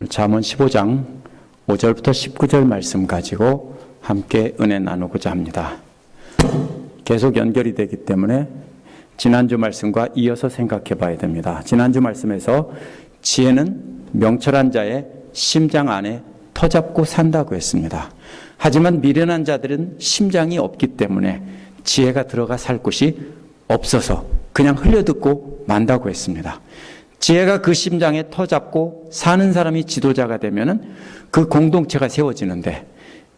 잠언 15장 5절부터 19절 말씀 가지고 함께 은혜 나누고자 합니다. 계속 연결이 되기 때문에 지난주 말씀과 이어서 생각해 봐야 됩니다. 지난주 말씀에서 지혜는 명철한 자의 심장 안에 터잡고 산다고 했습니다. 하지만 미련한 자들은 심장이 없기 때문에 지혜가 들어가 살 곳이 없어서 그냥 흘려듣고 만다고 했습니다. 지혜가 그 심장에 터잡고 사는 사람이 지도자가 되면은 그 공동체가 세워지는데,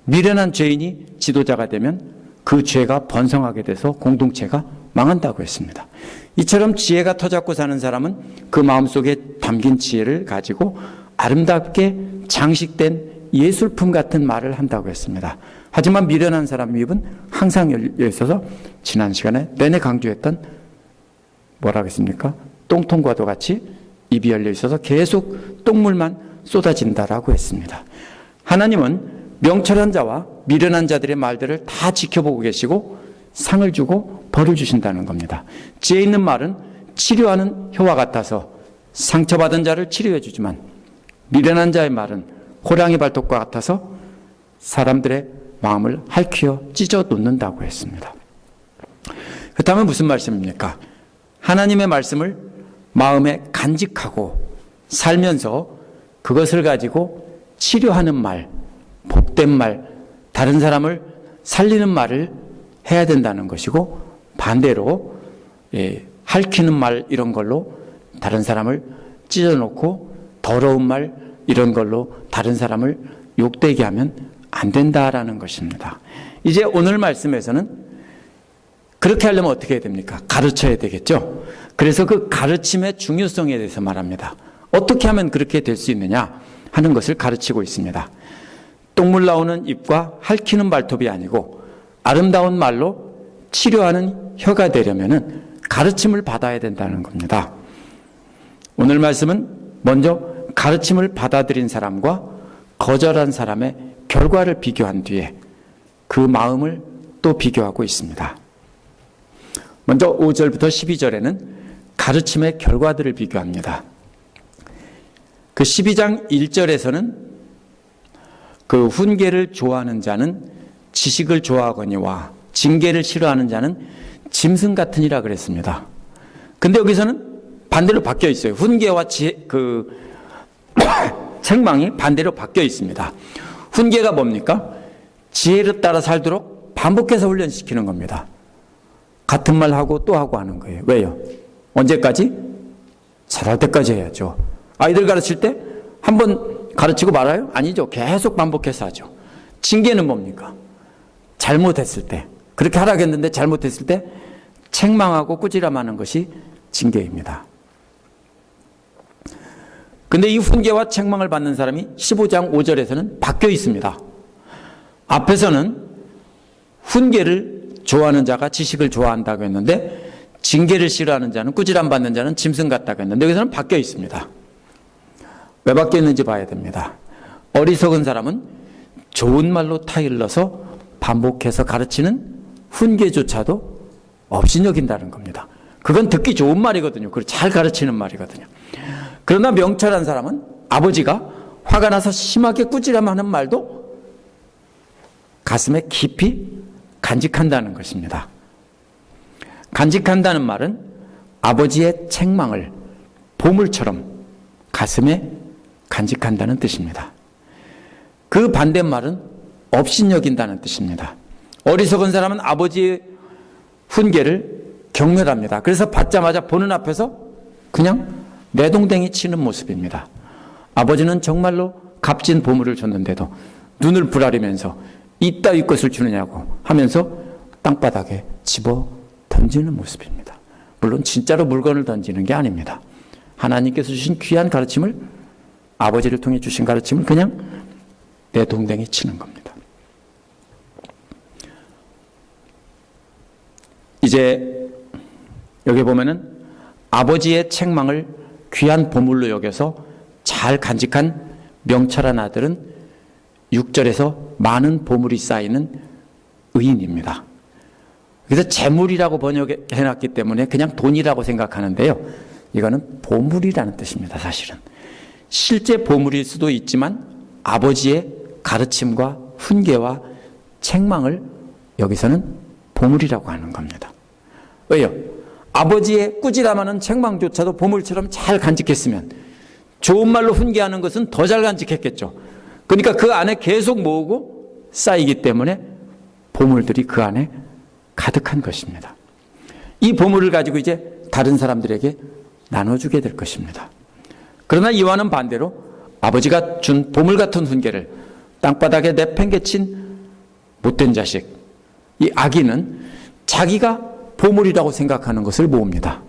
미련한 죄인이 지도자가 되면 그 죄가 번성하게 돼서 공동체가 망한다고 했습니다. 이처럼 지혜가 터잡고 사는 사람은 그 마음속에 담긴 지혜를 가지고 아름답게 장식된 예술품 같은 말을 한다고 했습니다. 하지만 미련한 사람의 입은 항상 열려 있어서 지난 시간에 내내 강조했던 뭐라고 했습니까? 똥통과도 같이 입이 열려 있어서 계속 똥물만 쏟아진다라고 했습니다. 하나님은 명철한 자와 미련한 자들의 말들을 다 지켜보고 계시고 상을 주고 벌을 주신다는 겁니다. 지혜 있는 말은 치료하는 혀와 같아서 상처받은 자를 치료해 주지만, 미련한 자의 말은 호랑이 발톱과 같아서 사람들의 마음을 핥혀 찢어 놓는다고 했습니다. 그렇다면 무슨 말씀입니까? 하나님의 말씀을 마음에 간직하고 살면서 그것을 가지고 치료하는 말, 복된 말, 다른 사람을 살리는 말을 해야 된다는 것이고, 반대로 핥히는 말 이런 걸로 다른 사람을 찢어놓고 더러운 말 이런 걸로 다른 사람을 욕되게 하면 안 된다라는 것입니다. 이제 오늘 말씀에서는 그렇게 하려면 어떻게 해야 됩니까? 가르쳐야 되겠죠. 그래서 그 가르침의 중요성에 대해서 말합니다. 어떻게 하면 그렇게 될 수 있느냐 하는 것을 가르치고 있습니다. 똥물 나오는 입과 핥히는 발톱이 아니고 아름다운 말로 치료하는 혀가 되려면은 가르침을 받아야 된다는 겁니다. 오늘 말씀은 먼저 가르침을 받아들인 사람과 거절한 사람의 결과를 비교한 뒤에 그 마음을 또 비교하고 있습니다. 먼저 5절부터 12절에는 가르침의 결과들을 비교합니다. 그 12장 1절에서는 그 훈계를 좋아하는 자는 지식을 좋아하거니와 징계를 싫어하는 자는 짐승 같으니라 그랬습니다. 근데 여기서는 반대로 바뀌어 있어요. 훈계와 책망이 반대로 바뀌어 있습니다. 훈계가 뭡니까? 지혜를 따라 살도록 반복해서 훈련시키는 겁니다. 같은 말 하고 또 하고 하는 거예요. 왜요? 언제까지? 잘할 때까지 해야죠. 아이들 가르칠 때 한 번 가르치고 말아요? 아니죠. 계속 반복해서 하죠. 징계는 뭡니까? 잘못했을 때, 그렇게 하라고 했는데 잘못했을 때 책망하고 꾸지람하는 것이 징계입니다. 근데 이 훈계와 책망을 받는 사람이 15장 5절에서는 바뀌어 있습니다. 앞에서는 훈계를 좋아하는 자가 지식을 좋아한다고 했는데, 징계를 싫어하는 자는, 꾸지람 받는 자는 짐승 같다고 했는데, 여기서는 바뀌어 있습니다. 왜 바뀌어 있는지 봐야 됩니다. 어리석은 사람은 좋은 말로 타일러서 반복해서 가르치는 훈계조차도 업신여긴다는 겁니다. 그건 듣기 좋은 말이거든요. 그리고 잘 가르치는 말이거든요. 그러나 명철한 사람은 아버지가 화가 나서 심하게 꾸지람하는 말도 가슴에 깊이 간직한다는 것입니다. 간직한다는 말은 아버지의 책망을 보물처럼 가슴에 간직한다는 뜻입니다. 그 반대말은 업신여긴다는 뜻입니다. 어리석은 사람은 아버지의 훈계를 경멸합니다. 그래서 받자마자 보는 앞에서 그냥 내동댕이 치는 모습입니다. 아버지는 정말로 값진 보물을 줬는데도 눈을 부라리면서 이따위 것을 주느냐고 하면서 땅바닥에 집어 던지는 모습입니다. 물론 진짜로 물건을 던지는 게 아닙니다. 하나님께서 주신 귀한 가르침을, 아버지를 통해 주신 가르침을 그냥 내동댕이 치는 겁니다. 이제 여기 보면은 아버지의 책망을 귀한 보물로 여겨서 잘 간직한 명철한 아들은 6절에서 많은 보물이 쌓이는 의인입니다. 그래서 재물이라고 번역해놨기 때문에 그냥 돈이라고 생각하는데요. 이거는 보물이라는 뜻입니다. 사실은 실제 보물일 수도 있지만 아버지의 가르침과 훈계와 책망을 여기서는 보물이라고 하는 겁니다. 왜요? 아버지의 꾸지람하는 책망조차도 보물처럼 잘 간직했으면 좋은 말로 훈계하는 것은 더 잘 간직했겠죠. 그러니까 그 안에 계속 모으고 쌓이기 때문에 보물들이 그 안에 가득한 것입니다. 이 보물을 가지고 이제 다른 사람들에게 나눠주게 될 것입니다. 그러나 이와는 반대로 아버지가 준 보물 같은 훈계를 땅바닥에 내팽개친 못된 자식, 이 아기는 자기가 보물이라고 생각하는 것을 모읍니다.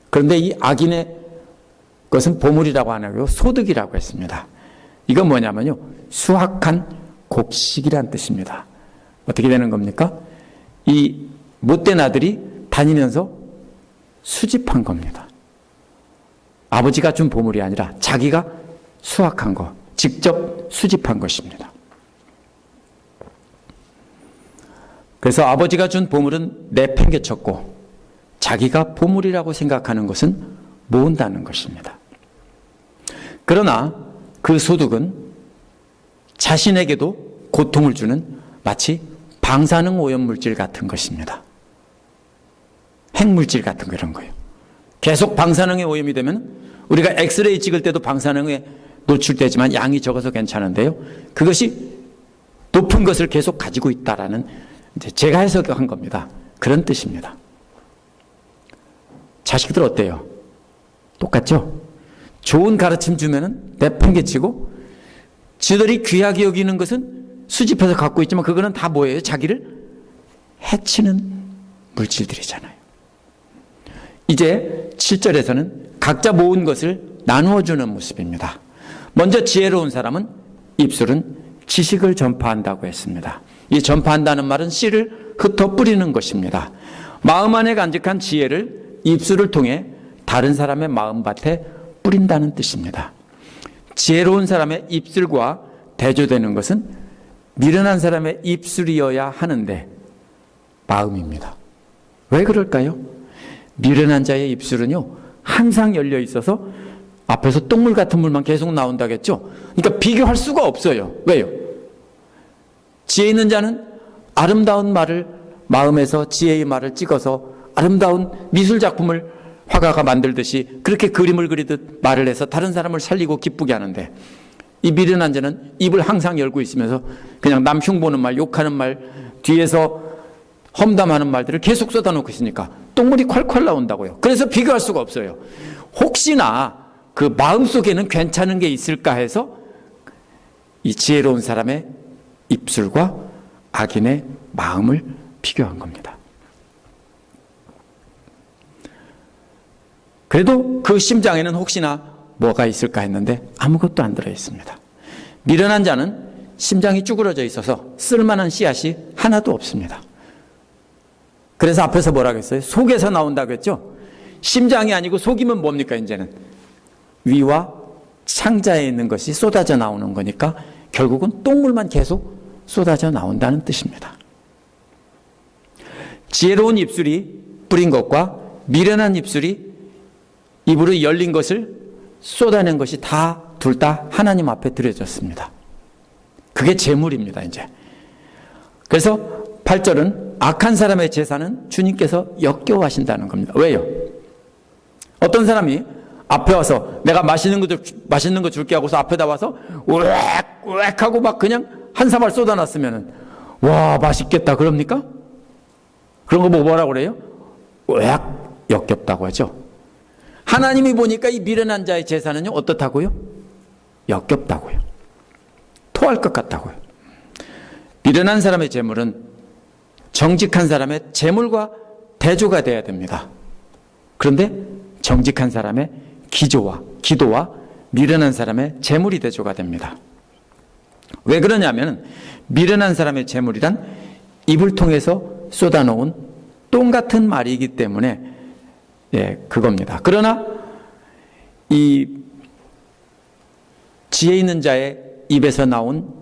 그런데 이 악인의 것은 보물이라고 안 하고 소득이라고 했습니다. 이건 뭐냐면요, 수확한 곡식이란 뜻입니다. 어떻게 되는 겁니까? 이 못된 아들이 다니면서 수집한 겁니다. 아버지가 준 보물이 아니라 자기가 수확한 거, 직접 수집한 것입니다. 그래서 아버지가 준 보물은 내팽개쳤고 자기가 보물이라고 생각하는 것은 모은다는 것입니다. 그러나 그 소득은 자신에게도 고통을 주는 마치 방사능 오염물질 같은 것입니다. 핵물질 같은 그런 거예요. 계속 방사능에 오염이 되면 우리가 엑스레이 찍을 때도 방사능에 노출되지만 양이 적어서 괜찮은데요. 그것이 높은 것을 계속 가지고 있다라는 제가 해석한 겁니다. 그런 뜻입니다. 자식들 어때요? 똑같죠? 좋은 가르침 주면은 내팽개치고 지들이 귀하게 여기는 것은 수집해서 갖고 있지만 그거는 다 뭐예요? 자기를 해치는 물질들이잖아요. 이제 7절에서는 각자 모은 것을 나누어 주는 모습입니다. 먼저 지혜로운 사람은 입술은 지식을 전파한다고 했습니다. 이 전파한다는 말은 씨를 흩어 뿌리는 것입니다. 마음 안에 간직한 지혜를 입술을 통해 다른 사람의 마음밭에 뿌린다는 뜻입니다. 지혜로운 사람의 입술과 대조되는 것은 미련한 사람의 입술이어야 하는데 마음입니다. 왜 그럴까요? 미련한 자의 입술은요, 항상 열려 있어서 앞에서 똥물 같은 물만 계속 나온다겠죠? 그러니까 비교할 수가 없어요. 왜요? 지혜 있는 자는 아름다운 말을 마음에서 지혜의 말을 찍어서 아름다운 미술 작품을 화가가 만들듯이 그렇게 그림을 그리듯 말을 해서 다른 사람을 살리고 기쁘게 하는데, 이 미련한 자는 입을 항상 열고 있으면서 그냥 남 흉보는 말, 욕하는 말, 뒤에서 험담하는 말들을 계속 쏟아놓고 있으니까 똥물이 콸콸 나온다고요. 그래서 비교할 수가 없어요. 혹시나 그 마음속에는 괜찮은 게 있을까 해서 이 지혜로운 사람의 입술과 악인의 마음을 비교한 겁니다. 그래도 그 심장에는 혹시나 뭐가 있을까 했는데 아무것도 안 들어있습니다. 미련한 자는 심장이 쭈그러져 있어서 쓸만한 씨앗이 하나도 없습니다. 그래서 앞에서 뭐라고 했어요? 속에서 나온다고 했죠? 심장이 아니고 속이면 뭡니까 이제는? 위와 창자에 있는 것이 쏟아져 나오는 거니까 결국은 똥물만 계속 쏟아져 나온다는 뜻입니다. 지혜로운 입술이 뿌린 것과 미련한 입술이 입으로 열린 것을 쏟아낸 것이 다 둘 다 하나님 앞에 드려졌습니다. 그게 재물입니다, 이제. 그래서 8절은 악한 사람의 제사는 주님께서 역겨워하신다는 겁니다. 왜요? 어떤 사람이 앞에 와서 내가 맛있는 거 줄게 하고서 앞에다 와서 우웩 하고 막 그냥 한 사발 쏟아놨으면은 와 맛있겠다 그럽니까? 그런 거 뭐라고 그래요? 우웩 역겹다고 하죠. 하나님이 보니까 이 미련한 자의 제사는요 어떻다고요? 역겹다고요. 토할 것 같다고요. 미련한 사람의 재물은 정직한 사람의 재물과 대조가 돼야 됩니다. 그런데 정직한 사람의 기도와 미련한 사람의 재물이 대조가 됩니다. 왜 그러냐면 미련한 사람의 재물이란 입을 통해서 쏟아놓은 똥 같은 말이기 때문에 그겁니다. 그러나 이 지혜 있는 자의 입에서 나온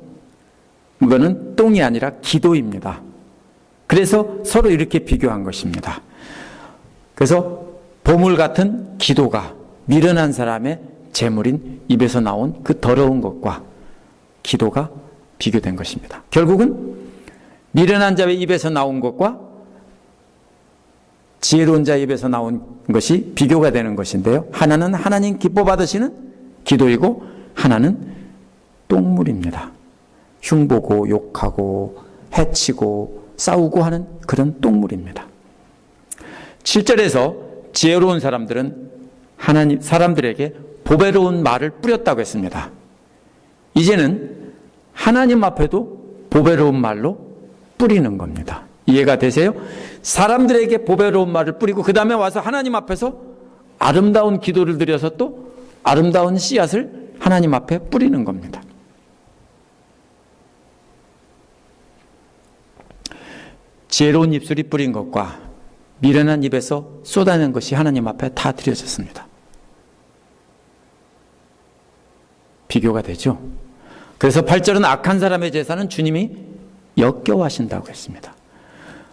이거는 똥이 아니라 기도입니다. 그래서 서로 이렇게 비교한 것입니다. 그래서 보물 같은 기도가 미련한 사람의 재물인 입에서 나온 그 더러운 것과 기도가 비교된 것입니다. 결국은 미련한 자의 입에서 나온 것과 지혜로운 자의 입에서 나온 것이 비교가 되는 것인데요. 하나는 하나님 기뻐 받으시는 기도이고 하나는 똥물입니다. 흉보고 욕하고 해치고 싸우고 하는 그런 똥물입니다. 7절에서 지혜로운 사람들은 하나님 사람들에게 보배로운 말을 뿌렸다고 했습니다. 이제는 하나님 앞에도 보배로운 말로 뿌리는 겁니다. 이해가 되세요? 사람들에게 보배로운 말을 뿌리고 그 다음에 와서 하나님 앞에서 아름다운 기도를 드려서 또 아름다운 씨앗을 하나님 앞에 뿌리는 겁니다. 지혜로운 입술이 뿌린 것과 미련한 입에서 쏟아낸 것이 하나님 앞에 다 드려졌습니다. 비교가 되죠. 그래서 8절은 악한 사람의 제사는 주님이 역겨워하신다고 했습니다.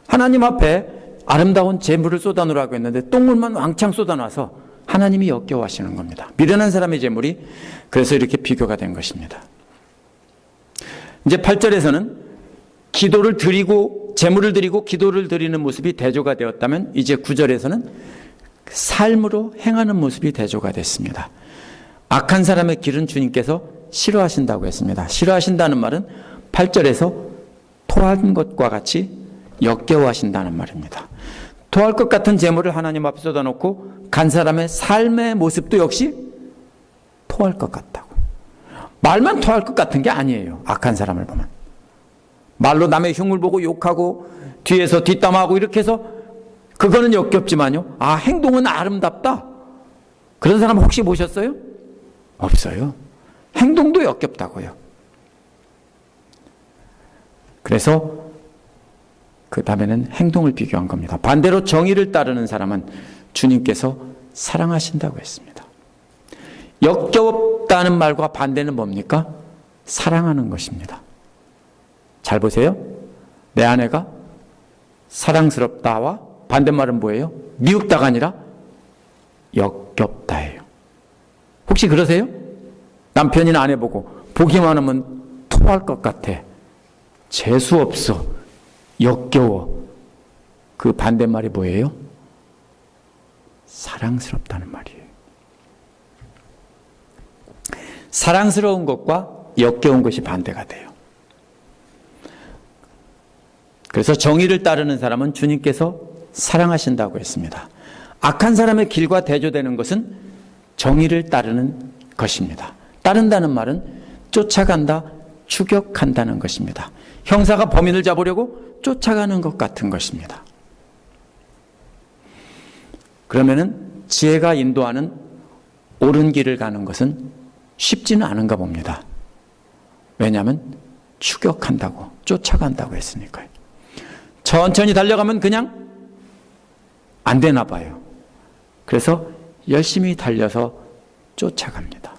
하나님 앞에 아름다운 제물을 쏟아놓으라고 했는데 똥물만 왕창 쏟아놔서 하나님이 역겨워하시는 겁니다. 미련한 사람의 제물이 그래서 이렇게 비교가 된 것입니다. 이제 8절에서는 기도를 드리고 제물을 드리고 기도를 드리는 모습이 대조가 되었다면 이제 9절에서는 삶으로 행하는 모습이 대조가 됐습니다. 악한 사람의 길은 주님께서 싫어하신다고 했습니다. 싫어하신다는 말은 8절에서 토한 것과 같이 역겨워하신다는 말입니다. 토할 것 같은 재물을 하나님 앞에 쏟아놓고 간 사람의 삶의 모습도 역시 토할 것 같다고. 말만 토할 것 같은 게 아니에요. 악한 사람을 보면. 말로 남의 흉을 보고 욕하고 뒤에서 뒷담화하고 이렇게 해서 그거는 역겹지만요. 아, 행동은 아름답다. 그런 사람 혹시 보셨어요? 없어요. 행동도 역겹다고요. 그래서 그 다음에는 행동을 비교한 겁니다. 반대로 정의를 따르는 사람은 주님께서 사랑하신다고 했습니다. 역겹다는 말과 반대는 뭡니까? 사랑하는 것입니다. 잘 보세요. 내 아내가 사랑스럽다와 반대말은 뭐예요? 미흡다가 아니라 역겹다예요. 혹시 그러세요? 남편이나 아내 보고 보기만 하면 토할 것 같아. 재수없어. 역겨워. 그 반대말이 뭐예요? 사랑스럽다는 말이에요. 사랑스러운 것과 역겨운 것이 반대가 돼요. 그래서 정의를 따르는 사람은 주님께서 사랑하신다고 했습니다. 악한 사람의 길과 대조되는 것은 정의를 따르는 것입니다. 따른다는 말은 쫓아간다, 추격한다는 것입니다. 형사가 범인을 잡으려고 쫓아가는 것 같은 것입니다. 그러면은 지혜가 인도하는 옳은 길을 가는 것은 쉽지는 않은가 봅니다. 왜냐하면 추격한다고, 쫓아간다고 했으니까요. 천천히 달려가면 그냥 안 되나 봐요. 그래서 열심히 달려서 쫓아갑니다.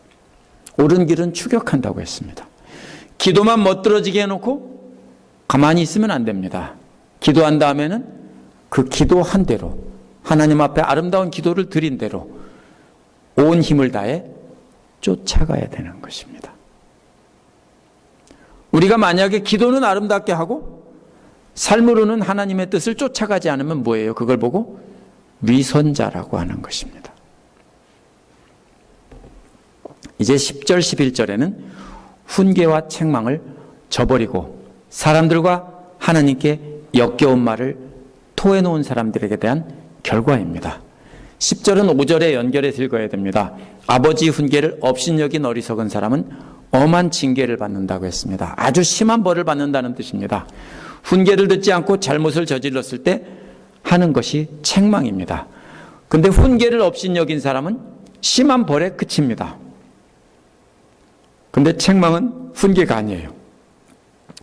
옳은 길은 추격한다고 했습니다. 기도만 멋들어지게 해놓고 가만히 있으면 안 됩니다. 기도한 다음에는 그 기도한 대로 하나님 앞에 아름다운 기도를 드린 대로 온 힘을 다해 쫓아가야 되는 것입니다. 우리가 만약에 기도는 아름답게 하고 삶으로는 하나님의 뜻을 쫓아가지 않으면 뭐예요? 그걸 보고 위선자라고 하는 것입니다. 이제 10절, 11절에는 훈계와 책망을 저버리고 사람들과 하나님께 역겨운 말을 토해놓은 사람들에게 대한 결과입니다. 10절은 5절에 연결해서 읽어야 됩니다. 아버지 훈계를 업신여긴 어리석은 사람은 엄한 징계를 받는다고 했습니다. 아주 심한 벌을 받는다는 뜻입니다. 훈계를 듣지 않고 잘못을 저질렀을 때 하는 것이 책망입니다. 그런데 훈계를 업신여긴 사람은 심한 벌에 그칩니다. 그런데 책망은 훈계가 아니에요.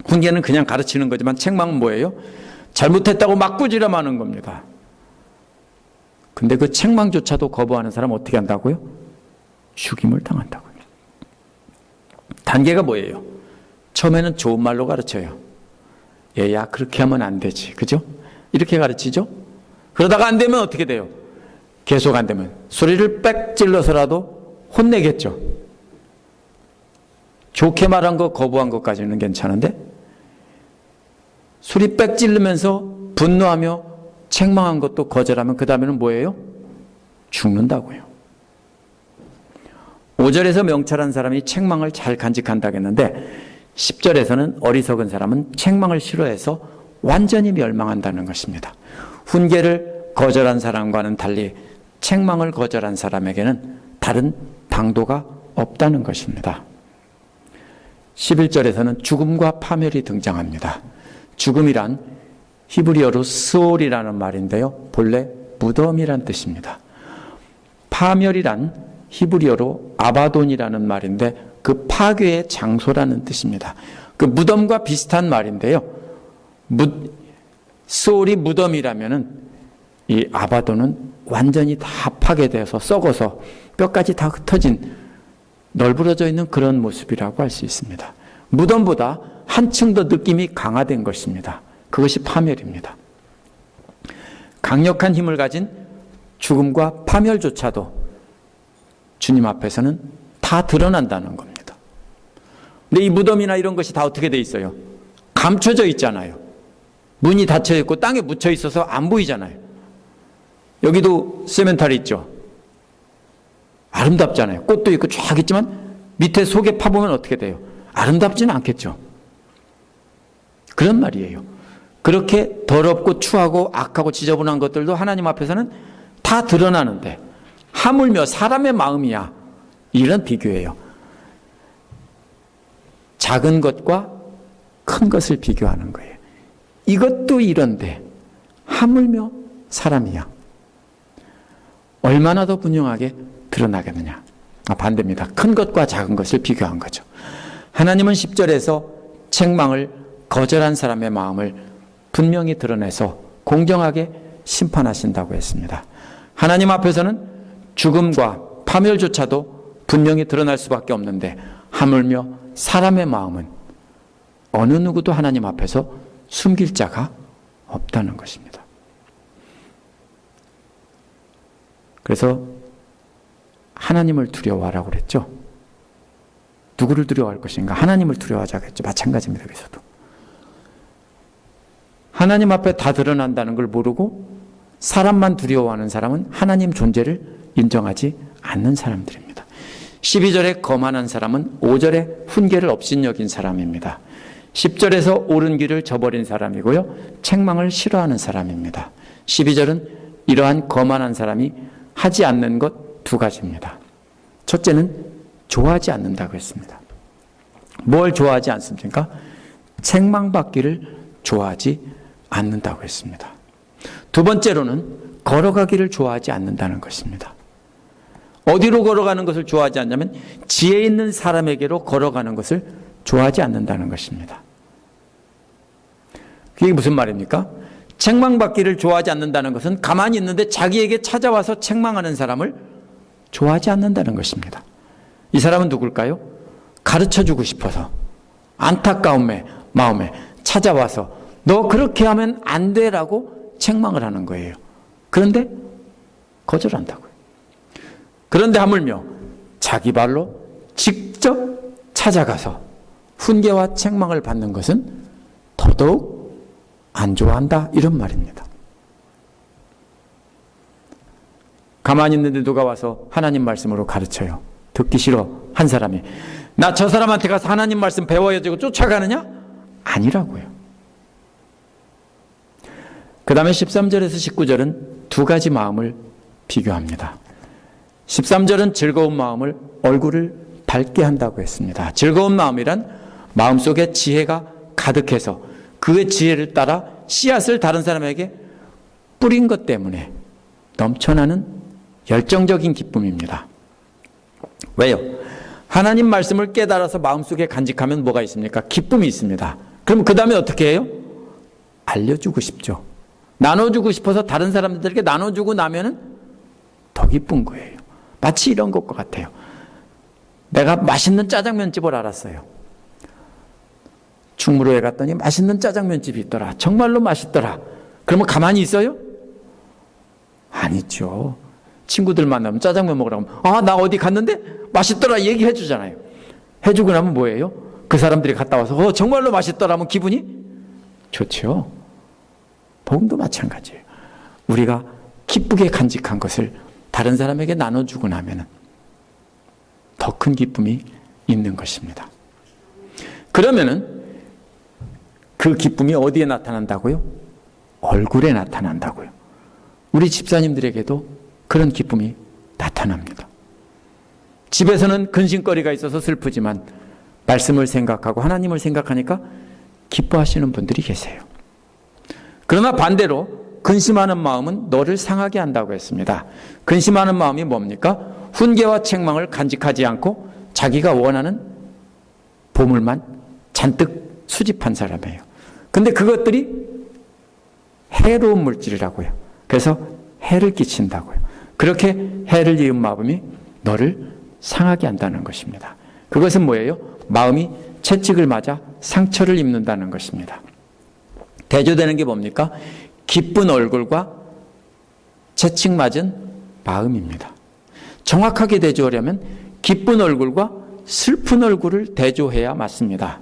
훈계는 그냥 가르치는 거지만 책망은 뭐예요? 잘못했다고 막 꾸지람하는 겁니다. 근데 그 책망조차도 거부하는 사람은 어떻게 한다고요? 죽임을 당한다고요. 단계가 뭐예요? 처음에는 좋은 말로 가르쳐요. 얘야 그렇게 하면 안 되지. 그죠? 이렇게 가르치죠? 그러다가 안 되면 어떻게 돼요? 계속 안 되면 소리를 빽 질러서라도 혼내겠죠. 좋게 말한 거 거부한 것까지는 괜찮은데 술이 빽 찔르면서 분노하며 책망한 것도 거절하면 그 다음에는 뭐예요? 죽는다고요. 5절에서 명철한 사람이 책망을 잘 간직한다고 했는데 10절에서는 어리석은 사람은 책망을 싫어해서 완전히 멸망한다는 것입니다. 훈계를 거절한 사람과는 달리 책망을 거절한 사람에게는 다른 방도가 없다는 것입니다. 11절에서는 죽음과 파멸이 등장합니다. 죽음이란 히브리어로 스올이라는 말인데요. 본래 무덤이란 뜻입니다. 파멸이란 히브리어로 아바돈이라는 말인데 그 파괴의 장소라는 뜻입니다. 그 무덤과 비슷한 말인데요. 스올이 무덤이라면은 이 아바돈은 완전히 다 파괴되어서 썩어서 뼈까지 다 흩어진 널브러져 있는 그런 모습이라고 할 수 있습니다. 무덤보다 한층 더 느낌이 강화된 것입니다. 그것이 파멸입니다. 강력한 힘을 가진 죽음과 파멸조차도 주님 앞에서는 다 드러난다는 겁니다. 근데 이 무덤이나 이런 것이 다 어떻게 돼 있어요? 감춰져 있잖아요. 문이 닫혀 있고 땅에 묻혀 있어서 안 보이잖아요. 여기도 세멘탈이 있죠. 아름답잖아요. 꽃도 있고 쫙 있지만 밑에 속에 파보면 어떻게 돼요? 아름답지는 않겠죠. 그런 말이에요. 그렇게 더럽고 추하고 악하고 지저분한 것들도 하나님 앞에서는 다 드러나는데 하물며 사람의 마음이야. 이런 비교예요. 작은 것과 큰 것을 비교하는 거예요. 이것도 이런데 하물며 사람이야. 얼마나 더 분명하게 드러나겠느냐. 반대입니다. 큰 것과 작은 것을 비교한 거죠. 하나님은 10절에서 책망을 거절한 사람의 마음을 분명히 드러내서 공정하게 심판하신다고 했습니다. 하나님 앞에서는 죽음과 파멸조차도 분명히 드러날 수밖에 없는데 하물며 사람의 마음은 어느 누구도 하나님 앞에서 숨길 자가 없다는 것입니다. 그래서 하나님을 두려워하라고 그랬죠. 누구를 두려워할 것인가? 하나님을 두려워하자고 했죠. 마찬가지입니다. 여기서도. 하나님 앞에 다 드러난다는 걸 모르고 사람만 두려워하는 사람은 하나님 존재를 인정하지 않는 사람들입니다. 12절에 거만한 사람은 5절에 훈계를 업신여긴 사람입니다. 10절에서 옳은 길을 저버린 사람이고요. 책망을 싫어하는 사람입니다. 12절은 이러한 거만한 사람이 하지 않는 것 두 가지입니다. 첫째는 좋아하지 않는다고 했습니다. 뭘 좋아하지 않습니까? 책망받기를 좋아하지 않는다고 했습니다. 두 번째로는 걸어가기를 좋아하지 않는다는 것입니다. 어디로 걸어가는 것을 좋아하지 않냐면 지혜 있는 사람에게로 걸어가는 것을 좋아하지 않는다는 것입니다. 그게 무슨 말입니까? 책망받기를 좋아하지 않는다는 것은 가만히 있는데 자기에게 찾아와서 책망하는 사람을 좋아하지 않는다는 것입니다. 이 사람은 누굴까요? 가르쳐주고 싶어서 안타까움에 마음에 찾아와서 너 그렇게 하면 안 돼라고 책망을 하는 거예요. 그런데 거절한다고요. 그런데 하물며 자기 발로 직접 찾아가서 훈계와 책망을 받는 것은 더더욱 안 좋아한다 이런 말입니다. 가만히 있는데 누가 와서 하나님 말씀으로 가르쳐요. 듣기 싫어 한 사람이 나 저 사람한테 가서 하나님 말씀 배워야지고 쫓아가느냐? 아니라고요. 그 다음에 13절에서 19절은 두 가지 마음을 비교합니다. 13절은 즐거운 마음을 얼굴을 밝게 한다고 했습니다. 즐거운 마음이란 마음속에 지혜가 가득해서 그의 지혜를 따라 씨앗을 다른 사람에게 뿌린 것 때문에 넘쳐나는 열정적인 기쁨입니다. 왜요? 하나님 말씀을 깨달아서 마음속에 간직하면 뭐가 있습니까? 기쁨이 있습니다. 그럼 그 다음에 어떻게 해요? 알려주고 싶죠. 나눠주고 싶어서 다른 사람들에게 나눠주고 나면은 더 기쁜 거예요. 마치 이런 것과 같아요. 내가 맛있는 짜장면집을 알았어요. 충무로에 갔더니 맛있는 짜장면집이 있더라. 정말로 맛있더라. 그러면 가만히 있어요? 아니죠. 친구들 만나면 짜장면 먹으라고 하면 아, 나 어디 갔는데 맛있더라 얘기해 주잖아요. 해주고 나면 뭐예요? 그 사람들이 갔다 와서 정말로 맛있더라면 기분이 좋죠. 복음도 마찬가지예요. 우리가 기쁘게 간직한 것을 다른 사람에게 나눠주고 나면 더 큰 기쁨이 있는 것입니다. 그러면은 그 기쁨이 어디에 나타난다고요? 얼굴에 나타난다고요. 우리 집사님들에게도 그런 기쁨이 나타납니다. 집에서는 근심거리가 있어서 슬프지만 말씀을 생각하고 하나님을 생각하니까 기뻐하시는 분들이 계세요. 그러나 반대로 근심하는 마음은 너를 상하게 한다고 했습니다. 근심하는 마음이 뭡니까? 훈계와 책망을 간직하지 않고 자기가 원하는 보물만 잔뜩 수집한 사람이에요. 근데 그것들이 해로운 물질이라고요. 그래서 해를 끼친다고요. 그렇게 해를 이은 마음이 너를 상하게 한다는 것입니다. 그것은 뭐예요? 마음이 채찍을 맞아 상처를 입는다는 것입니다. 대조되는 게 뭡니까? 기쁜 얼굴과 채찍 맞은 마음입니다. 정확하게 대조하려면 기쁜 얼굴과 슬픈 얼굴을 대조해야 맞습니다.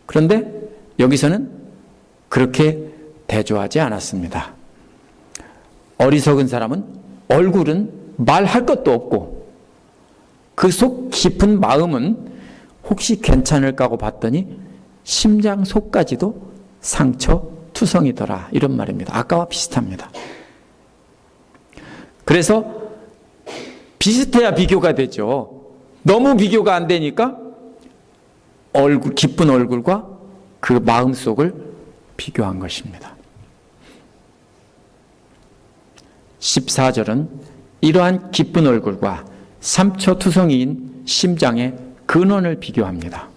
그런데 여기서는 그렇게 대조하지 않았습니다. 어리석은 사람은 얼굴은 말할 것도 없고 그 속 깊은 마음은 혹시 괜찮을까 하고 봤더니 심장 속까지도 상처 투성이더라 이런 말입니다. 아까와 비슷합니다. 그래서 비슷해야 비교가 되죠. 너무 비교가 안 되니까 얼굴, 기쁜 얼굴과 그 마음 속을 비교한 것입니다. 14절은 이러한 기쁜 얼굴과 삼초투성이인 심장의 근원을 비교합니다.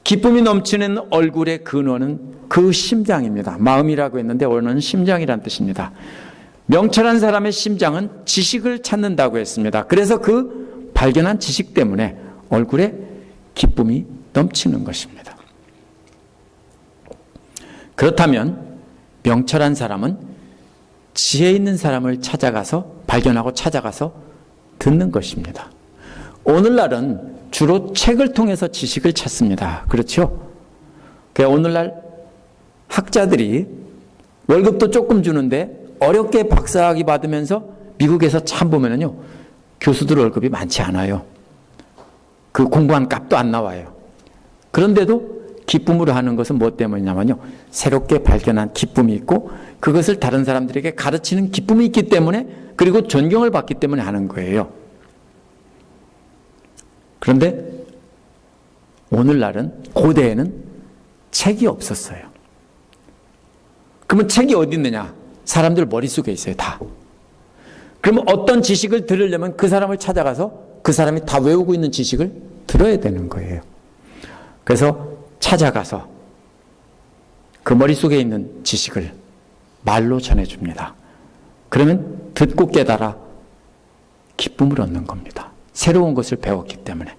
기쁨이 넘치는 얼굴의 근원은 그 심장입니다. 마음이라고 했는데 원어는 심장이란 뜻입니다. 명철한 사람의 심장은 지식을 찾는다고 했습니다. 그래서 그 발견한 지식 때문에 얼굴에 기쁨이 넘치는 것입니다. 그렇다면 명철한 사람은 지혜 있는 사람을 찾아가서 발견하고 찾아가서 듣는 것입니다. 오늘날은 주로 책을 통해서 지식을 찾습니다. 그렇죠? 오늘날 학자들이 월급도 조금 주는데 어렵게 박사학위 받으면서 미국에서 참 보면은요, 교수들 월급이 많지 않아요. 그 공부한 값도 안 나와요. 그런데도 기쁨으로 하는 것은 뭐 때문이냐면요, 새롭게 발견한 기쁨이 있고 그것을 다른 사람들에게 가르치는 기쁨이 있기 때문에, 그리고 존경을 받기 때문에 하는 거예요. 그런데 오늘날은, 고대에는 책이 없었어요. 그러면 책이 어디 있느냐? 사람들 머릿속에 있어요, 다. 그러면 어떤 지식을 들으려면 그 사람을 찾아가서 그 사람이 다 외우고 있는 지식을 들어야 되는 거예요. 그래서 찾아가서 그 머릿속에 있는 지식을 말로 전해줍니다. 그러면 듣고 깨달아 기쁨을 얻는 겁니다. 새로운 것을 배웠기 때문에.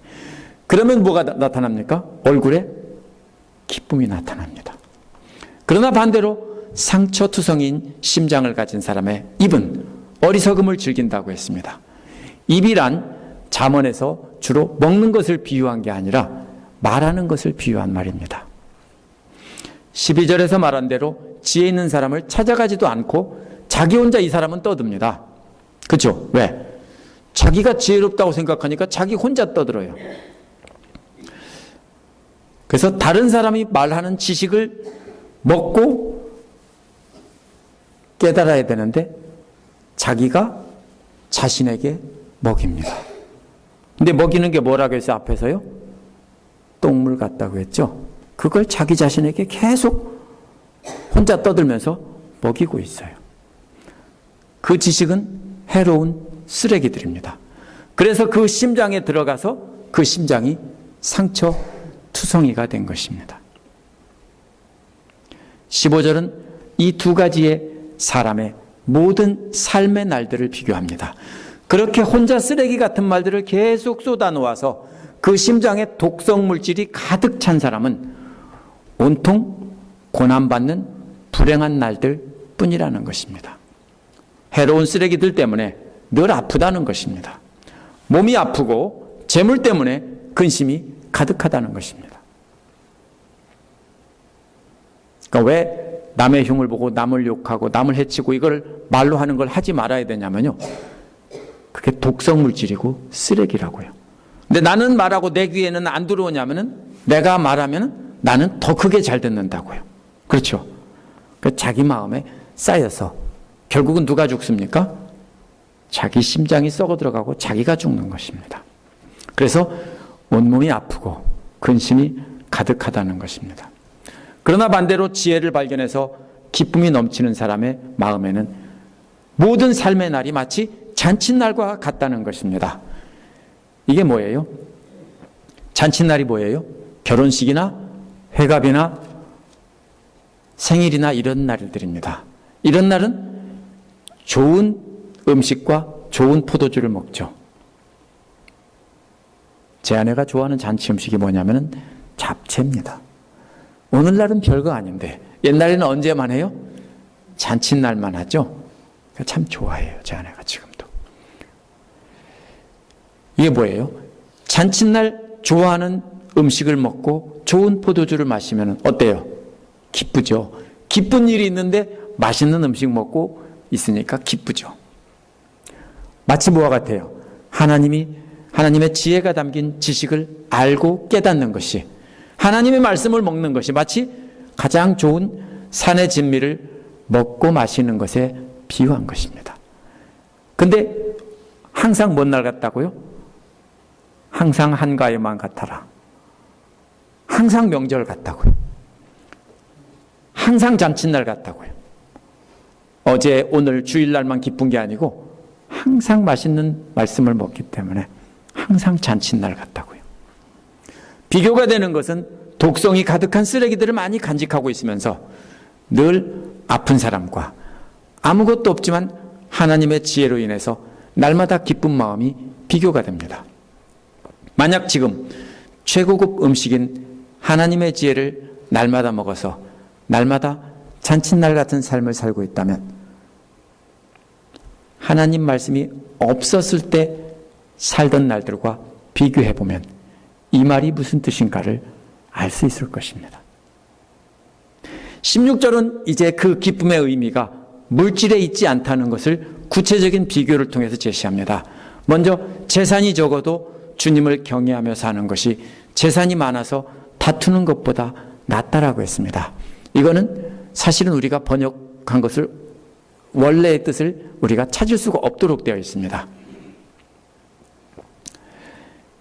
그러면 뭐가 나타납니까? 얼굴에 기쁨이 나타납니다. 그러나 반대로 상처투성인 심장을 가진 사람의 입은 어리석음을 즐긴다고 했습니다. 입이란 잠언에서 주로 먹는 것을 비유한 게 아니라 말하는 것을 비유한 말입니다. 12절에서 말한 대로 지혜 있는 사람을 찾아가지도 않고 자기 혼자 이 사람은 떠듭니다. 그렇죠? 왜? 자기가 지혜롭다고 생각하니까 자기 혼자 떠들어요. 그래서 다른 사람이 말하는 지식을 먹고 깨달아야 되는데 자기가 자신에게 먹입니다. 근데 먹이는 게 뭐라고 해서 앞에서요? 똥물 같다고 했죠? 그걸 자기 자신에게 계속 혼자 떠들면서 먹이고 있어요. 그 지식은 해로운 쓰레기들입니다. 그래서 그 심장에 들어가서 그 심장이 상처 투성이가 된 것입니다. 15절은 이 두 가지의 사람의 모든 삶의 날들을 비교합니다. 그렇게 혼자 쓰레기 같은 말들을 계속 쏟아놓아서 그 심장에 독성 물질이 가득 찬 사람은 온통 고난받는 불행한 날들 뿐이라는 것입니다. 해로운 쓰레기들 때문에 늘 아프다는 것입니다. 몸이 아프고 재물 때문에 근심이 가득하다는 것입니다. 그러니까 왜 남의 흉을 보고 남을 욕하고 남을 해치고 이걸 말로 하는 걸 하지 말아야 되냐면요, 그게 독성 물질이고 쓰레기라고요. 근데 나는 말하고 내 귀에는 안 들어오냐면은, 내가 말하면 나는 더 크게 잘 듣는다고요. 그렇죠? 그 자기 마음에 쌓여서 결국은 누가 죽습니까? 자기 심장이 썩어 들어가고 자기가 죽는 것입니다. 그래서 온몸이 아프고 근심이 가득하다는 것입니다. 그러나 반대로 지혜를 발견해서 기쁨이 넘치는 사람의 마음에는 모든 삶의 날이 마치 잔칫날과 같다는 것입니다. 이게 뭐예요? 잔칫날이 뭐예요? 결혼식이나 회갑이나 생일이나 이런 날들입니다. 이런 날은 좋은 음식과 좋은 포도주를 먹죠. 제 아내가 좋아하는 잔치 음식이 뭐냐면 잡채입니다. 오늘날은 별거 아닌데 옛날에는 언제만 해요? 잔칫날만 하죠. 참 좋아해요, 제 아내가 지금도. 이게 뭐예요? 잔칫날 좋아하는 음식을 먹고 좋은 포도주를 마시면 어때요? 기쁘죠. 기쁜 일이 있는데 맛있는 음식 먹고 있으니까 기쁘죠. 마치 뭐와 같아요? 하나님의 지혜가 담긴 지식을 알고 깨닫는 것이, 하나님의 말씀을 먹는 것이 마치 가장 좋은 산의 진미를 먹고 마시는 것에 비유한 것입니다. 근데 항상 뭔 날 같다고요? 항상 한가위만 같아라. 항상 명절 같다고요. 항상 잔칫날 같다고요. 어제 오늘 주일날만 기쁜 게 아니고 항상 맛있는 말씀을 먹기 때문에 항상 잔칫날 같다고요. 비교가 되는 것은 독성이 가득한 쓰레기들을 많이 간직하고 있으면서 늘 아픈 사람과 아무것도 없지만 하나님의 지혜로 인해서 날마다 기쁜 마음이 비교가 됩니다. 만약 지금 최고급 음식인 하나님의 지혜를 날마다 먹어서 날마다 잔칫날 같은 삶을 살고 있다면, 하나님 말씀이 없었을 때 살던 날들과 비교해보면 이 말이 무슨 뜻인가를 알 수 있을 것입니다. 16절은 이제 그 기쁨의 의미가 물질에 있지 않다는 것을 구체적인 비교를 통해서 제시합니다. 먼저 재산이 적어도 주님을 경외하며 사는 것이 재산이 많아서 다투는 것보다 낫다라고 했습니다. 이거는 사실은 우리가 번역한 것을, 원래의 뜻을 우리가 찾을 수가 없도록 되어 있습니다.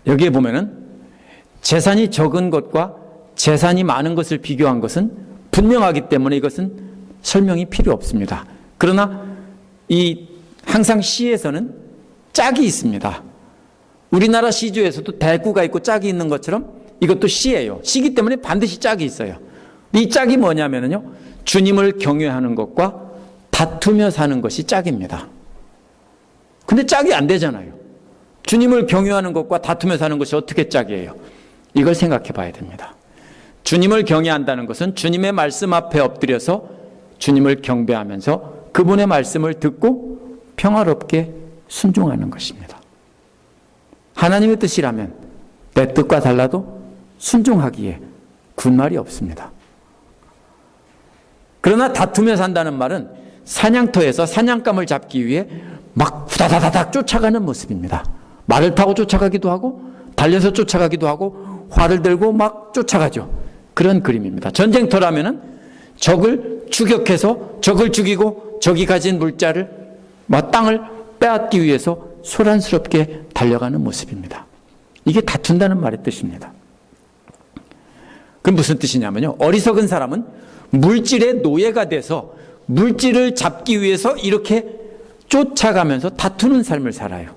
여기에 보면은 재산이 적은 것과 재산이 많은 것을 비교한 것은 분명하기 때문에 이것은 설명이 필요 없습니다. 그러나 항상 시에서는 짝이 있습니다. 우리나라 시조에서도 대구가 있고 짝이 있는 것처럼 이것도 시예요. 시기 때문에 반드시 짝이 있어요. 이 짝이 뭐냐면요, 주님을 경외하는 것과 다투며 사는 것이 짝입니다. 근데 짝이 안 되잖아요. 주님을 경외하는 것과 다투며 사는 것이 어떻게 짝이에요? 이걸 생각해 봐야 됩니다. 주님을 경외한다는 것은 주님의 말씀 앞에 엎드려서 주님을 경배하면서 그분의 말씀을 듣고 평화롭게 순종하는 것입니다. 하나님의 뜻이라면 내 뜻과 달라도 순종하기에 군말이 없습니다. 그러나 다투며 산다는 말은 사냥터에서 사냥감을 잡기 위해 막 후다다다닥 쫓아가는 모습입니다. 말을 타고 쫓아가기도 하고 달려서 쫓아가기도 하고 활을 들고 막 쫓아가죠. 그런 그림입니다. 전쟁터라면은 적을 추격해서 적을 죽이고 적이 가진 물자를, 땅을 빼앗기 위해서 소란스럽게 달려가는 모습입니다. 이게 다툰다는 말의 뜻입니다. 그럼 무슨 뜻이냐면요, 어리석은 사람은 물질의 노예가 돼서 물질을 잡기 위해서 이렇게 쫓아가면서 다투는 삶을 살아요.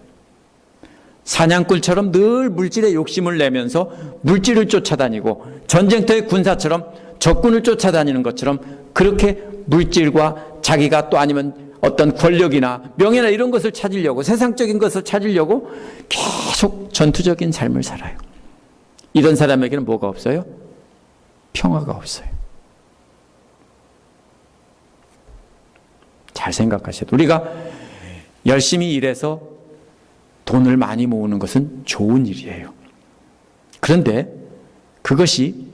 사냥꾼처럼 늘 물질에 욕심을 내면서 물질을 쫓아다니고, 전쟁터의 군사처럼 적군을 쫓아다니는 것처럼 그렇게 물질과 자기가 또 아니면 어떤 권력이나 명예나 이런 것을 찾으려고, 세상적인 것을 찾으려고 계속 전투적인 삶을 살아요. 이런 사람에게는 뭐가 없어요? 평화가 없어요. 잘 생각하셔야 돼요. 우리가 열심히 일해서 돈을 많이 모으는 것은 좋은 일이에요. 그런데 그것이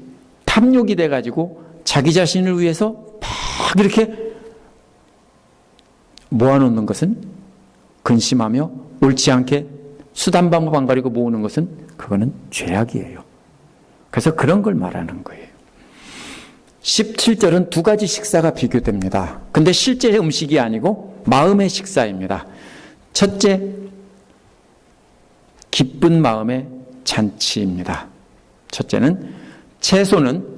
탐욕이 돼가지고 자기 자신을 위해서 막 이렇게 모아놓는 것은, 근심하며 옳지 않게 수단 방법 안 가리고 모으는 것은, 그거는 죄악이에요. 그래서 그런 걸 말하는 거예요. 17절은 두 가지 식사가 비교됩니다. 근데 실제 음식이 아니고 마음의 식사입니다. 첫째, 기쁜 마음의 잔치입니다. 첫째는, 채소는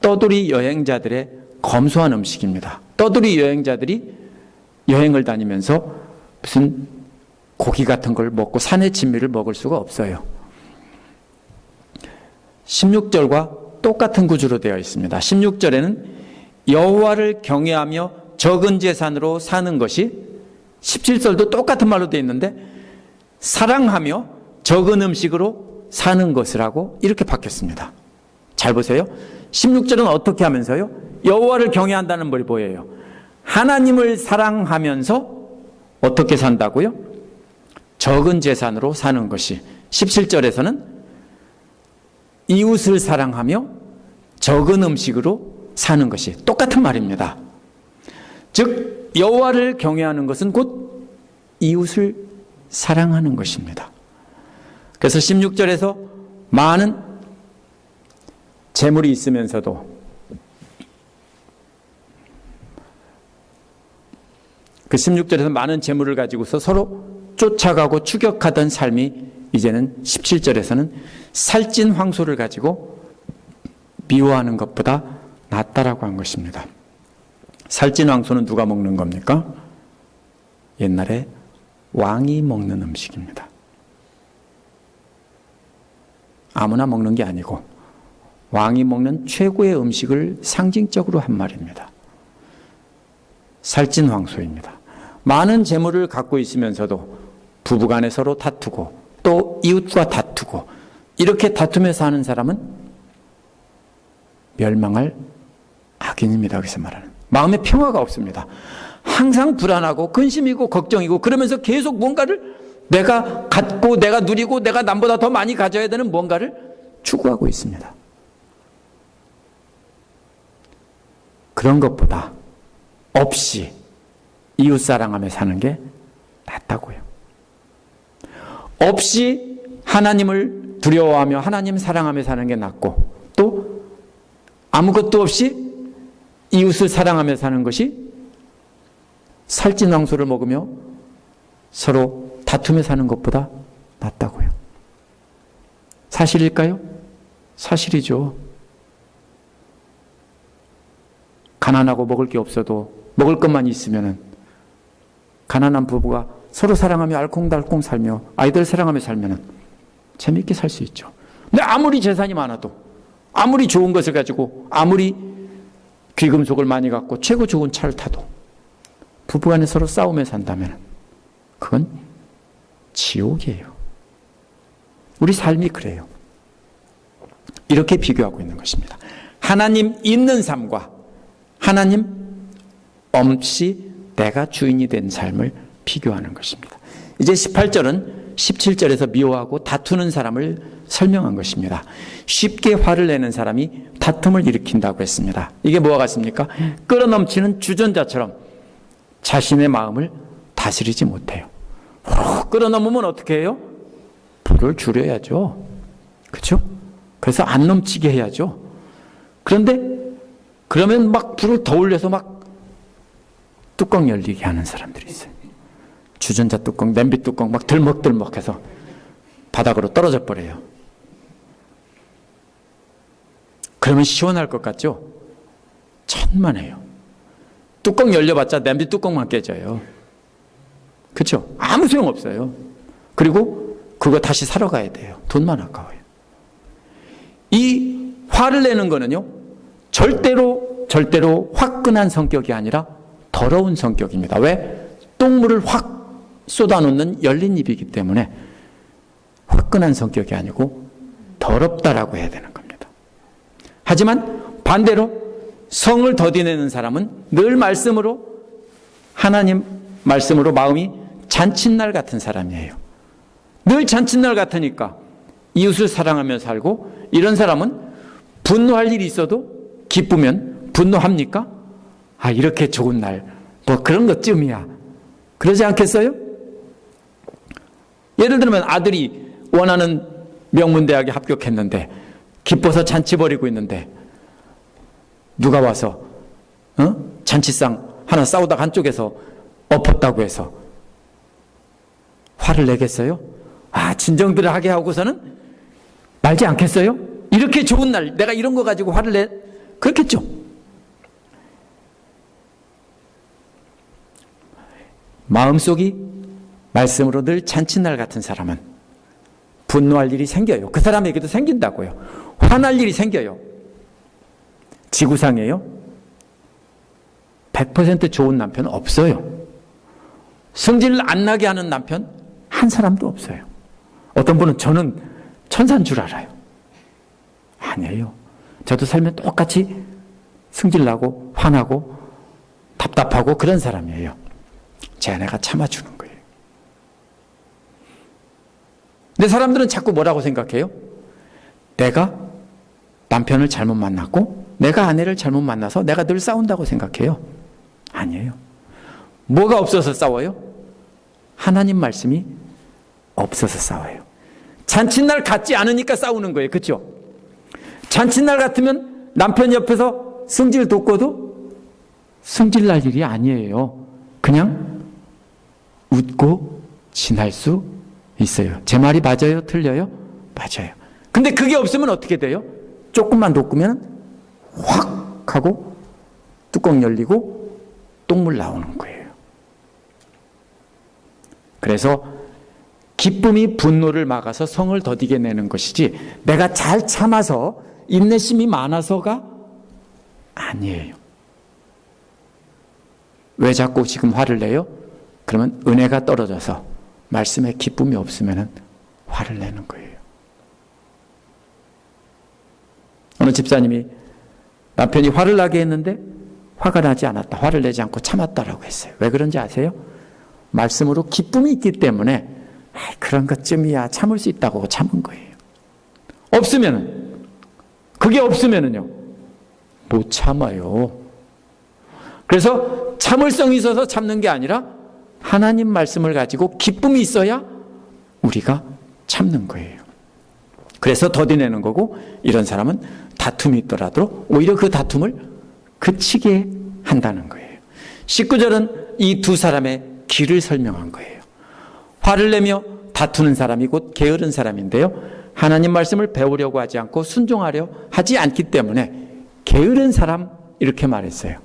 떠돌이 여행자들의 검소한 음식입니다. 떠돌이 여행자들이 여행을 다니면서 무슨 고기 같은 걸 먹고 산의 진미를 먹을 수가 없어요. 16절과 똑같은 구조로 되어 있습니다. 16절에는 여호와를 경외하며 적은 재산으로 사는 것이, 17절도 똑같은 말로 되어 있는데 사랑하며 적은 음식으로 사는 것이라고 이렇게 바뀌었습니다. 잘 보세요. 16절은 어떻게 하면서요? 여호와를 경외한다는 말이 뭐예요? 하나님을 사랑하면서 어떻게 산다고요? 적은 재산으로 사는 것이. 17절에서는 이웃을 사랑하며 적은 음식으로 사는 것이 똑같은 말입니다. 즉 여호와를 경외하는 것은 곧 이웃을 사랑하는 것입니다. 그래서 16절에서 많은 재물이 있으면서도 그 16절에서 많은 재물을 가지고서 서로 쫓아가고 추격하던 삶이 이제는 17절에서는 살찐 황소를 가지고 미워하는 것보다 낫다라고 한 것입니다. 살찐 황소는 누가 먹는 겁니까? 옛날에 왕이 먹는 음식입니다. 아무나 먹는 게 아니고 왕이 먹는 최고의 음식을 상징적으로 한 말입니다. 살찐 황소입니다. 많은 재물을 갖고 있으면서도 부부간에 서로 다투고 또 이웃과 다투고 이렇게 다투면서 하는 사람은 멸망할 악인입니다. 여기서 말하는. 마음에 평화가 없습니다. 항상 불안하고 근심이고 걱정이고 그러면서 계속 뭔가를 내가 갖고 내가 누리고 내가 남보다 더 많이 가져야 되는 뭔가를 추구하고 있습니다. 그런 것보다 없이 이웃 사랑하며 사는 게 낫다고요. 없이 하나님을 두려워하며 하나님 사랑하며 사는 게 낫고 또 아무것도 없이 이웃을 사랑하며 사는 것이 살찐 황소를 먹으며 서로 다투며 사는 것보다 낫다고요. 사실일까요? 사실이죠. 가난하고 먹을 게 없어도 먹을 것만 있으면은 가난한 부부가 서로 사랑하며 알콩달콩 살며 아이들 사랑하며 살면은 재밌게 살 수 있죠. 근데 아무리 재산이 많아도 아무리 좋은 것을 가지고 아무리 귀금속을 많이 갖고 최고 좋은 차를 타도 부부간에 서로 싸우며 산다면 그건 지옥이에요. 우리 삶이 그래요. 이렇게 비교하고 있는 것입니다. 하나님 있는 삶과 하나님 없이 내가 주인이 된 삶을 비교하는 것입니다. 이제 18절은 17절에서 미워하고 다투는 사람을 설명한 것입니다. 쉽게 화를 내는 사람이 다툼을 일으킨다고 했습니다. 이게 뭐와 같습니까? 끌어넘치는 주전자처럼 자신의 마음을 다스리지 못해요. 끌어넘으면 어떻게 해요? 불을 줄여야죠. 그렇죠? 그래서 안 넘치게 해야죠. 그런데 그러면 막 불을 더 올려서 막 뚜껑 열리게 하는 사람들이 있어요. 주전자 뚜껑, 냄비 뚜껑 막 들먹들먹해서 바닥으로 떨어져 버려요. 그러면 시원할 것 같죠? 천만에요. 뚜껑 열려봤자 냄비 뚜껑만 깨져요. 그렇죠? 아무 소용없어요. 그리고 그거 다시 사러 가야 돼요. 돈만 아까워요. 이 화를 내는 거는요, 절대로 화끈한 성격이 아니라 더러운 성격입니다. 왜? 똥물을 확 쏟아놓는 열린 입이기 때문에 화끈한 성격이 아니고 더럽다라고 해야 되는 겁니다. 하지만 반대로 성을 더디내는 사람은 늘 말씀으로, 하나님 말씀으로 마음이 잔칫날 같은 사람이에요. 늘 잔칫날 같으니까 이웃을 사랑하며 살고, 이런 사람은 분노할 일이 있어도 기쁘면 분노합니까? 아, 이렇게 좋은 날, 뭐 그런 것쯤이야. 그러지 않겠어요? 예를 들면 아들이 원하는 명문대학에 합격했는데 기뻐서 잔치 벌이고 있는데 누가 와서 잔치상 하나 싸우다가 한쪽에서 엎었다고 해서 화를 내겠어요? 아, 진정들을 하게 하고서는 말지 않겠어요? 이렇게 좋은 날 내가 이런 거 가지고 화를 내? 그렇겠죠. 마음속이 말씀으로 늘 잔칫날 같은 사람은 분노할 일이 생겨요. 그 사람에게도 생긴다고요. 화날 일이 생겨요. 지구상에요 100% 좋은 남편 없어요. 성질 안 나게 하는 남편 한 사람도 없어요. 어떤 분은 저는 천사인 줄 알아요. 아니에요. 저도 살면 똑같이 성질 나고 화나고 답답하고 그런 사람이에요. 제 아내가 참아주는 거예요. 근데 사람들은 자꾸 뭐라고 생각해요? 내가 남편을 잘못 만났고 내가 아내를 잘못 만나서 내가 늘 싸운다고 생각해요. 아니에요. 뭐가 없어서 싸워요? 하나님 말씀이 없어서 싸워요. 잔칫날 같지 않으니까 싸우는 거예요. 그렇죠? 잔칫날 같으면 남편 옆에서 성질 돋고도 성질 날 일이 아니에요. 그냥 웃고 지날 수 있어요. 제 말이 맞아요? 틀려요? 맞아요. 근데 그게 없으면 어떻게 돼요? 조금만 돋구면 확 하고 뚜껑 열리고 똥물 나오는 거예요. 그래서 기쁨이 분노를 막아서 성을 더디게 내는 것이지 내가 잘 참아서 인내심이 많아서가 아니에요. 왜 자꾸 지금 화를 내요? 그러면 은혜가 떨어져서 말씀에 기쁨이 없으면 화를 내는 거예요. 어느 집사님이 남편이 화를 나게 했는데 화가 나지 않았다. 화를 내지 않고 참았다라고 했어요. 왜 그런지 아세요? 말씀으로 기쁨이 있기 때문에 그런 것쯤이야 참을 수 있다고 참은 거예요. 그게 없으면은요 못 참아요. 그래서 참을성이 있어서 참는 게 아니라 하나님 말씀을 가지고 기쁨이 있어야 우리가 참는 거예요. 그래서 더디내는 거고, 이런 사람은 다툼이 있더라도 오히려 그 다툼을 그치게 한다는 거예요. 19절은 이 두 사람의 길을 설명한 거예요. 화를 내며 다투는 사람이 곧 게으른 사람인데요, 하나님 말씀을 배우려고 하지 않고 순종하려 하지 않기 때문에 게으른 사람 이렇게 말했어요.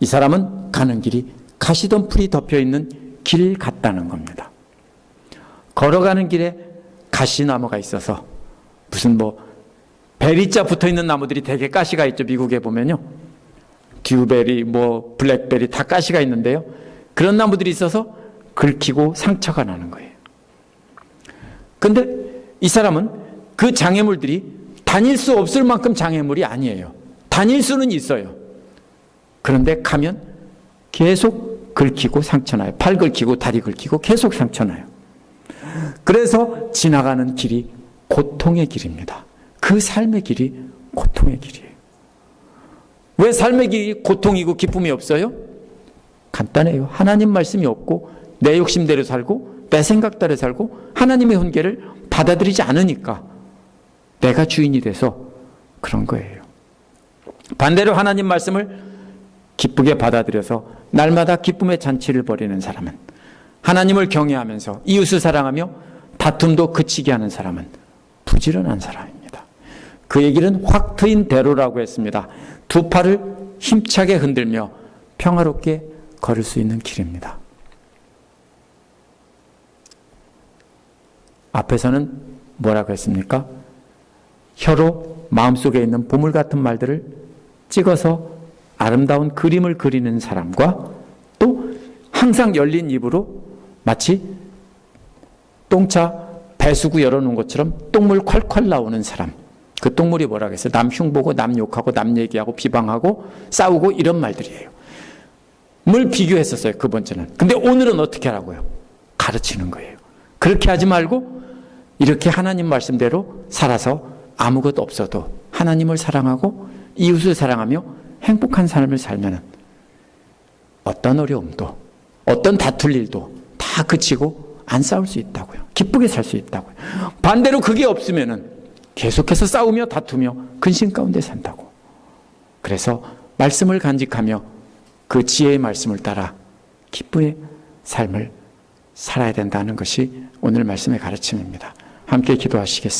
이 사람은 가는 길이 가시덤불이 덮여있는 길 같다는 겁니다. 걸어가는 길에 가시나무가 있어서 무슨 베리자 붙어있는 나무들이 되게 가시가 있죠. 미국에 보면요. 듀베리, 블랙베리 다 가시가 있는데요. 그런 나무들이 있어서 긁히고 상처가 나는 거예요. 근데 이 사람은 그 장애물들이 다닐 수 없을 만큼 장애물이 아니에요. 다닐 수는 있어요. 그런데 가면 계속 긁히고 상처나요. 팔 긁히고 다리 긁히고 계속 상처나요. 그래서 지나가는 길이 고통의 길입니다. 그 삶의 길이 고통의 길이에요. 왜 삶의 길이 고통이고 기쁨이 없어요? 간단해요. 하나님 말씀이 없고 내 욕심대로 살고 내 생각대로 살고 하나님의 훈계를 받아들이지 않으니까 내가 주인이 돼서 그런 거예요. 반대로 하나님 말씀을 기쁘게 받아들여서 날마다 기쁨의 잔치를 벌이는 사람은, 하나님을 경외하면서 이웃을 사랑하며 다툼도 그치게 하는 사람은 부지런한 사람입니다. 그의 길은 확 트인 대로라고 했습니다. 두 팔을 힘차게 흔들며 평화롭게 걸을 수 있는 길입니다. 앞에서는 뭐라고 했습니까? 혀로 마음속에 있는 보물 같은 말들을 찍어서 아름다운 그림을 그리는 사람과, 또 항상 열린 입으로 마치 똥차 배수구 열어놓은 것처럼 똥물 콸콸 나오는 사람. 그 똥물이 뭐라고 했어요? 남 흉보고 남 욕하고 남 얘기하고 비방하고 싸우고 이런 말들이에요. 비교했었어요, 그 번째는. 근데 오늘은 어떻게 하라고요? 가르치는 거예요. 그렇게 하지 말고 이렇게 하나님 말씀대로 살아서 아무것도 없어도 하나님을 사랑하고 이웃을 사랑하며 행복한 삶을 살면 어떤 어려움도 어떤 다툴 일도 다 그치고 안 싸울 수 있다고요. 기쁘게 살 수 있다고요. 반대로 그게 없으면 계속해서 싸우며 다투며 근심 가운데 산다고. 그래서 말씀을 간직하며 그 지혜의 말씀을 따라 기쁘게 삶을 살아야 된다는 것이 오늘 말씀의 가르침입니다. 함께 기도하시겠습니다.